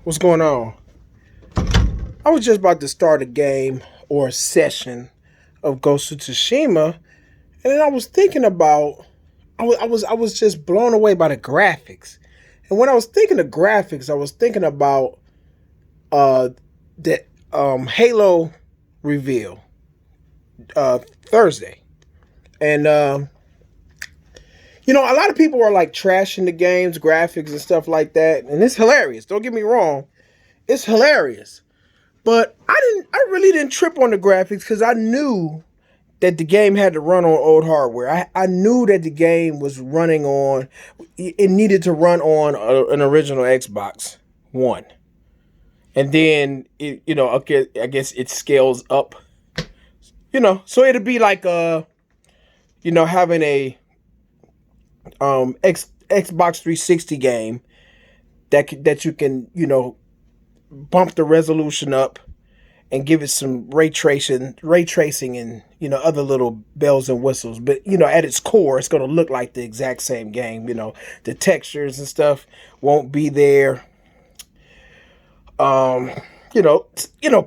What's going on? I was just about to start a game or a session of Ghost of Tsushima, and then I was thinking about I was just blown away by the graphics. And when I was thinking of graphics, I was thinking about uh the Halo reveal Thursday. And a lot of people are like trashing the game's graphics and stuff like that, and it's hilarious. Don't get me wrong, it's hilarious. But I really didn't trip on the graphics because I knew that the game had to run on old hardware. I knew that the game was running on, it needed to run on an original Xbox One. And then, okay, I guess it scales up, so it'd be like, having a Xbox 360 game that you can, bump the resolution up and give it some ray tracing, and other little bells and whistles. But at its core, it's going to look like the exact same game. The textures and stuff won't be there. Um,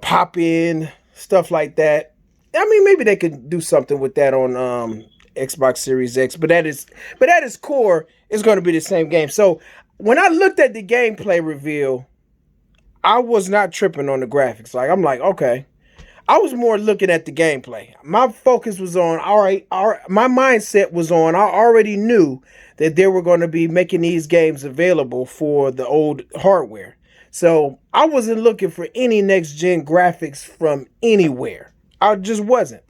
pop in stuff like that. I mean, maybe they could do something with that on Xbox Series X, but at its core, it's going to be the same game. So when I looked at the gameplay reveal, I was not tripping on the graphics. Like, I'm like, okay. I was more looking at the gameplay. My focus was on, my mindset was on, I already knew that they were going to be making these games available for the old hardware. So I wasn't looking for any next gen graphics from anywhere. I just wasn't.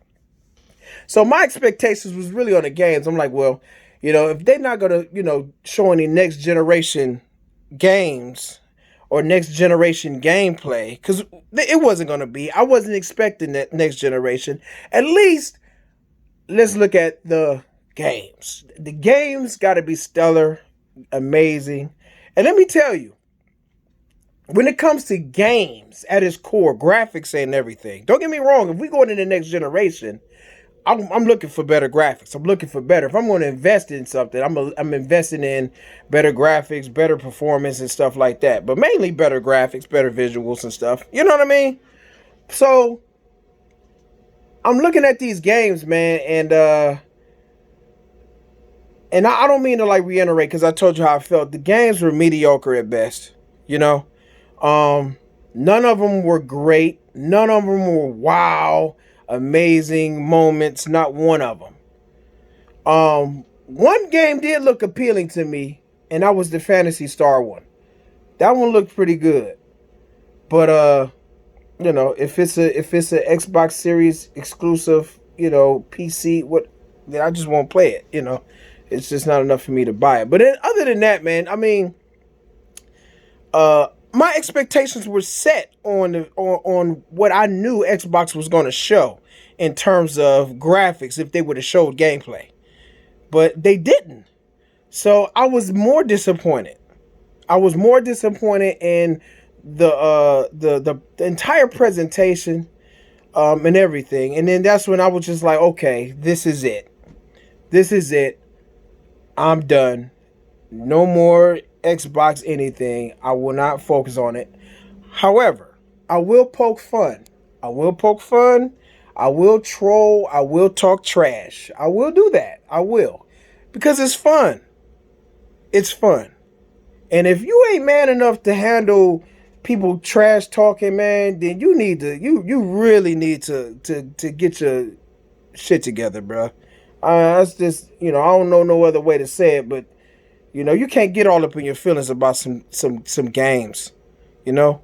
So my expectations was really on the games. I'm like, well, if they're not going to, show any next generation games or next generation gameplay, because it wasn't going to be. I wasn't expecting that next generation. At least let's look at the games. The games got to be stellar, amazing. And let me tell you, when it comes to games at its core, graphics ain't everything. Don't get me wrong. If we go into the next generation, I'm looking for better graphics. I'm looking for better. If I'm going to invest in something, I'm investing in better graphics, better performance, and stuff like that. But mainly better graphics, better visuals and stuff. You know what I mean? So I'm looking at these games, man, and I don't mean to like reiterate because I told you how I felt. The games were mediocre at best. You know, none of them were great. None of them were wow, amazing moments. Not one of them. One game did look appealing to me, and that was the Fantasy Star one. That one looked pretty good. But if it's a Xbox Series exclusive, PC, then I just won't play it. It's just not enough for me to buy it. But other than that, man, I mean, my expectations were set on what I knew Xbox was going to show in terms of graphics if they would have showed gameplay, but they didn't. So I was more disappointed. I was more disappointed in the entire presentation, and everything. And then that's when I was just like, okay, this is it. This is it. I'm done. No more Xbox anything. I will not focus on it. However, I will poke fun. I will poke fun. I will troll. I will talk trash. I will do that. I will. Because it's fun. It's fun. And if you ain't man enough to handle people trash talking, man, then you really need to get your shit together, bro. That's just, I don't know no other way to say it, but you can't get all up in your feelings about some games. You know,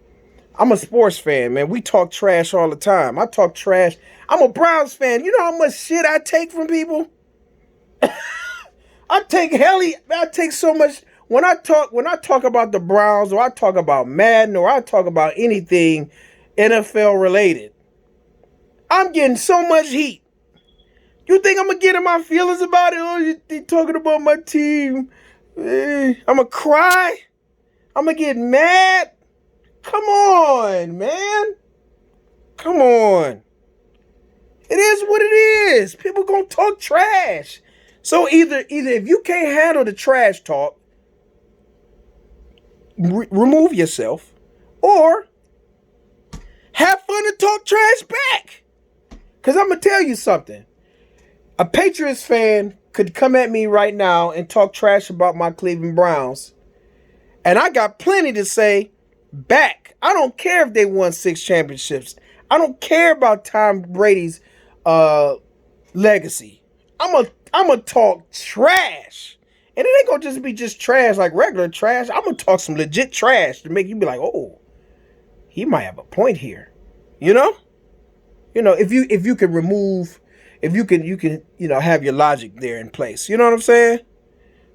I'm a sports fan, man. We talk trash all the time. I talk trash. I'm a Browns fan. You know how much shit I take from people? I take so much when I talk about the Browns, or I talk about Madden, or I talk about anything NFL related. I'm getting so much heat. You think I'm gonna get in my feelings about it? Oh, you talking about my team? I'm gonna cry. I'm gonna get mad. Come on, man. Come on. It is what it is. People gonna talk trash. So either if you can't handle the trash talk, remove yourself, or have fun and talk trash back. Because I'm going to tell you something. A Patriots fan could come at me right now and talk trash about my Cleveland Browns. And I got plenty to say back. I don't care if they won 6 championships. I don't care about Tom Brady's legacy. I'm a talk trash. And it ain't going to just be just trash like regular trash. I'm going to talk some legit trash to make you be like, oh, he might have a point here. You know? If you can remove, if you can, have your logic there in place. You know what I'm saying?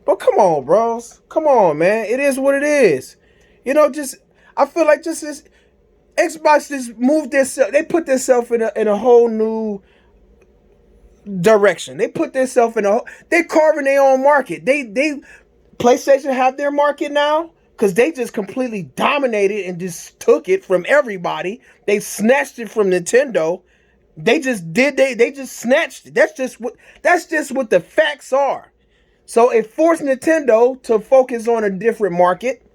But come on, bros. Come on, man. It is what it is. I feel like just this Xbox just moved themselves. They put themselves in a whole new direction. They put themselves they're carving their own market. They PlayStation have their market now because they just completely dominated and just took it from everybody. They snatched it from Nintendo. They just snatched it. That's just what the facts are. So it forced Nintendo to focus on a different market,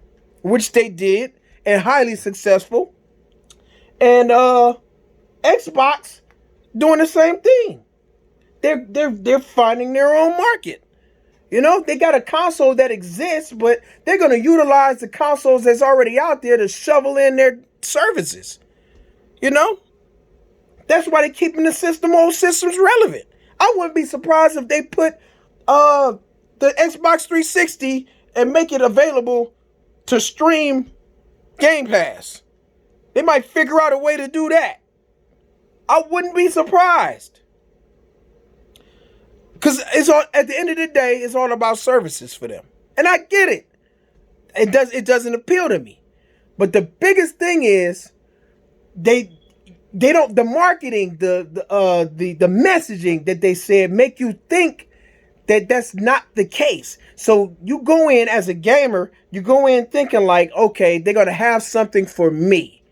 which they did, and highly successful. And Xbox doing the same thing. They're finding their own market. They got a console that exists, but they're going to utilize the consoles that's already out there to shovel in their services. That's why they're keeping the old systems relevant. I wouldn't be surprised if they put the Xbox 360 and make it available to stream Game Pass. They might figure out a way to do that. I wouldn't be surprised. Because at the end of the day, it's all about services for them. And I get it. It doesn't appeal to me. But the biggest thing is the marketing, the messaging that they said make you think that that's not the case. So you go in as a gamer, you go in thinking like, okay, they're going to have something for me.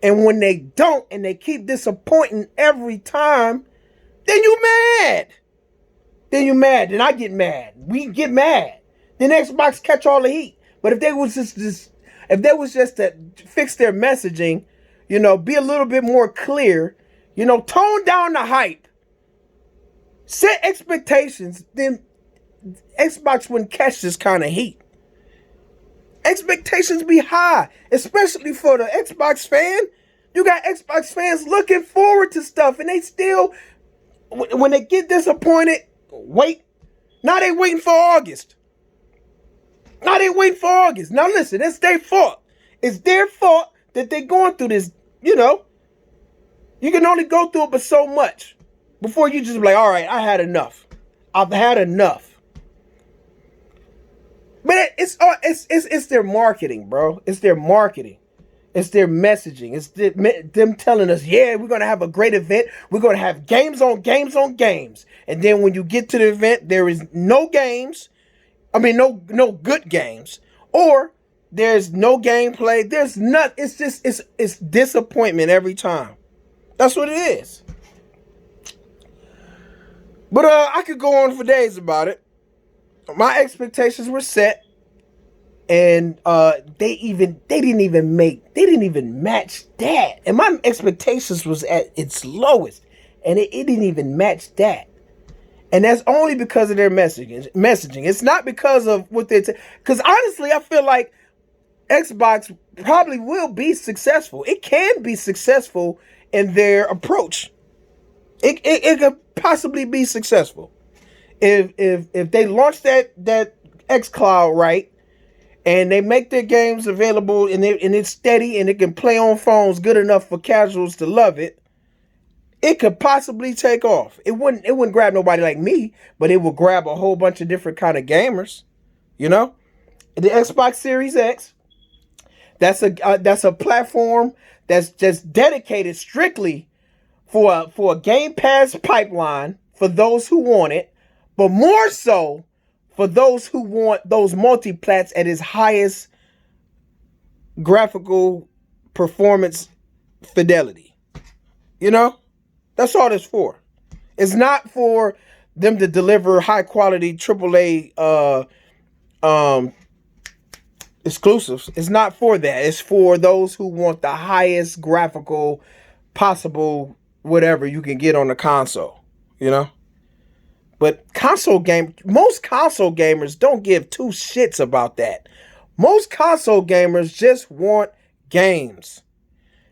And when they don't, and they keep disappointing every time, then you mad. Then I get mad. We get mad. Then Xbox catch all the heat. But if they was just to fix their messaging, be a little bit more clear, tone down the hype, set expectations, then Xbox wouldn't catch this kind of heat. Expectations be high, especially for the Xbox fan. You got Xbox fans looking forward to stuff, and they still, when they get disappointed, wait. Now they waiting for August. Now listen, it's their fault. It's their fault that they're going through this, You can only go through it but so much before you just be like, all right, I had enough. I've had enough. But it's their marketing, bro. It's their marketing. It's their messaging. It's them telling us, yeah, we're going to have a great event. We're going to have games on games on games. And then when you get to the event, there is no games. I mean, no good games. Or there's no gameplay. There's not. It's just, it's disappointment every time. That's what it is. But I could go on for days about it. My expectations were set. And they didn't even match that. And my expectations was at its lowest. And it didn't even match that. And that's only because of their messaging. It's not because of what they're because honestly, I feel like Xbox probably will be successful. It can be successful in their approach. It could possibly be successful. If they launch that xCloud right, and they make their games available and it's steady and it can play on phones good enough for casuals to love it, it could possibly take off. It wouldn't grab nobody like me, but it will grab a whole bunch of different kind of gamers. The Xbox Series X, that's a platform that's just dedicated strictly for a Game Pass pipeline for those who want it, but more so for those who want those multiplats at its highest graphical performance fidelity. That's all it's for. It's not for them to deliver high quality AAA exclusives. It's not for that. It's for those who want the highest graphical possible whatever you can get on the console, you know? But most console gamers don't give two shits about that. Most console gamers just want games.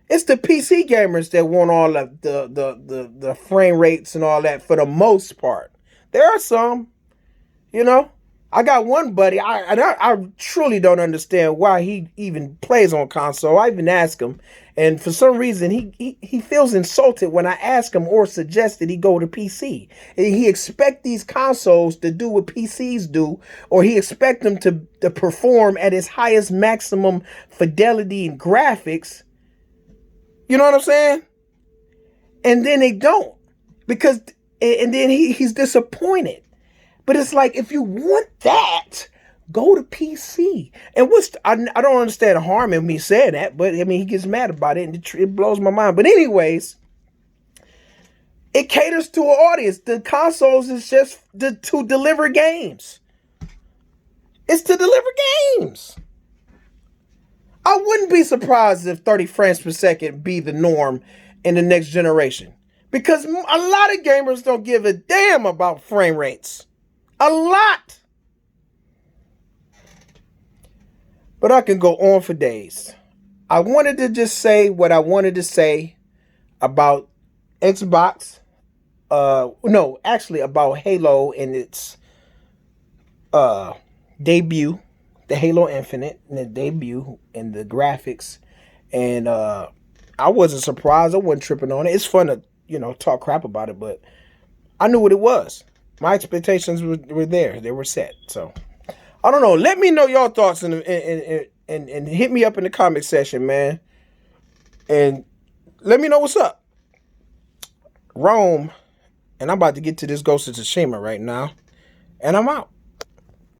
It's the PC gamers that want all of the frame rates and all that for the most part. There are some, you know. I got one buddy. I truly don't understand why he even plays on console. I even ask him, and for some reason he feels insulted when I ask him or suggest that he go to PC. And he expect these consoles to do what PCs do, or he expect them to perform at its highest maximum fidelity and graphics. You know what I'm saying? And then they don't, and then he's disappointed. But it's like, if you want that, go to PC. And I don't understand the harm in me saying that, but I mean, he gets mad about it and it blows my mind. But anyways, it caters to an audience. The consoles is just to deliver games. It's to deliver games. I wouldn't be surprised if 30 frames per second be the norm in the next generation. Because a lot of gamers don't give a damn about frame rates. A lot. But I can go on for days. I wanted to just say what I wanted to say about Xbox. About Halo and its debut. The Halo Infinite and the debut and the graphics. And I wasn't surprised. I wasn't tripping on it. It's fun to, talk crap about it, but I knew what it was. My expectations were there. They were set. So, I don't know. Let me know your thoughts and hit me up in the comment section, man. And let me know what's up. Rome. And I'm about to get to this Ghost of Tsushima right now. And I'm out.